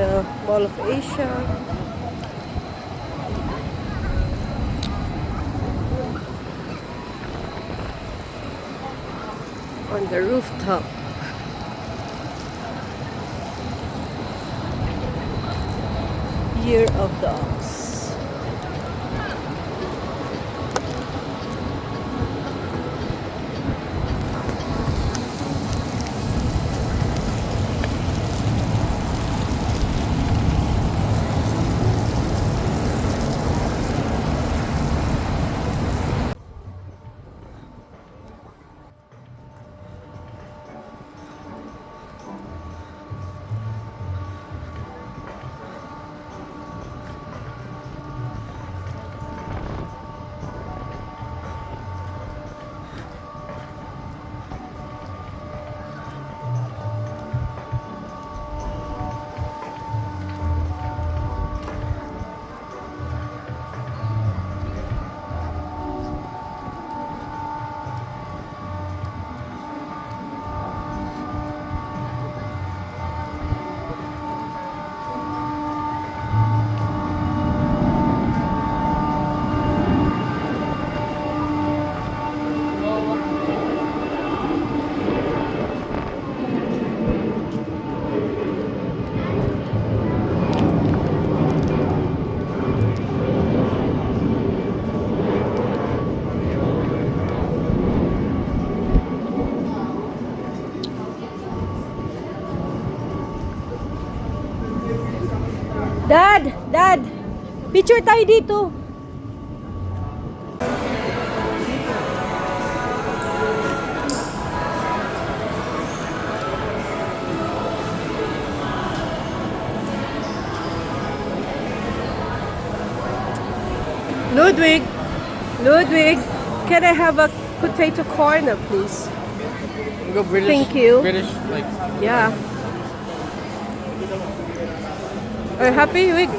the Mall of Asia. On the rooftop. Year of the Ox. Dad! Picture tayo dito. Ludwig, can I have a potato corner, please? Go British. Thank you. British, like. Yeah. Are you happy, Wig?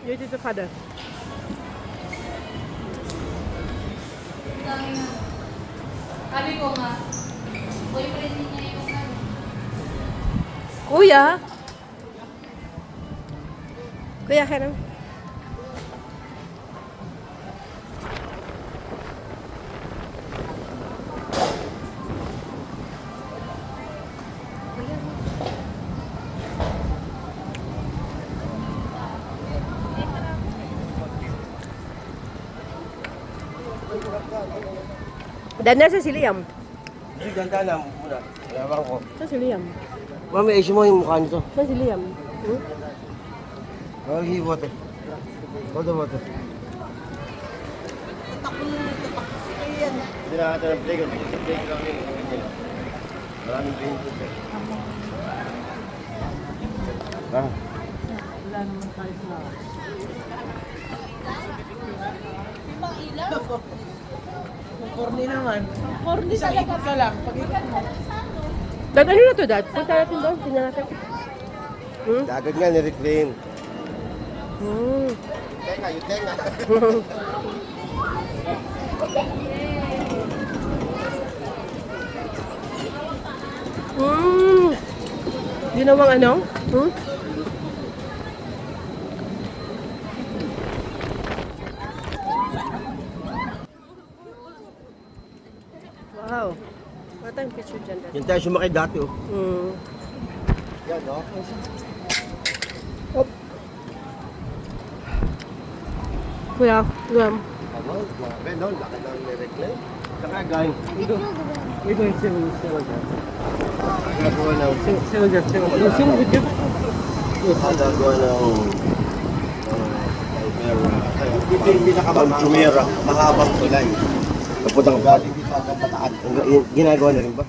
You did the father. Sabi ko nga, boyfriend niya yung ano. Kuya? Kuya, kaya Dan nasa si Liam. Hindi, ganda na muna. Ewan ko. Sa si Liam. Mami, ayusin mo yung mukha nito. Sa si Liam. Lagi bote. Bote. Hindi na natin ang playground. Playground yung maraming painting. Wala naman tayo sa... Ibang ilaw? Corny naman. Corny Isang talaga. ikot ka lang. Pag-ikot mo. Dad, ano na to, Dad? Punta natin doon. Tingnan natin. Dagat nga, nireclaim. Hmm. Yung tenga. Ginawang ano? Wow. Wala tayong picture dyan, Dad. Yan tayo sumakay dati, oh. Yan, no? Kuya, Liam. Ano? Grabe, no? Laki na nireclaim. Saka, guys. Ito yung single dyan. Nagawa ng... Single dyan. Single dyan. Nagawa ng... Ito yung pinakabang mahabang tulay. Napuntang galing dito hanggang pataan. Ginagawa na rin ba?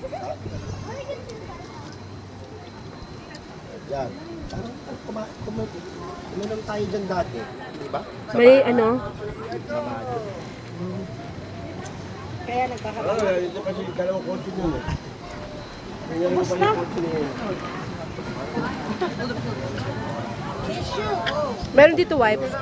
Yan. Kuminom tayo dyan dati. Di ba? May ano? Kaya nagkakaroon. Ito kasi dalawang kotse nun eh. Kaya rin pa yung kotse niya. Meron dito wipes.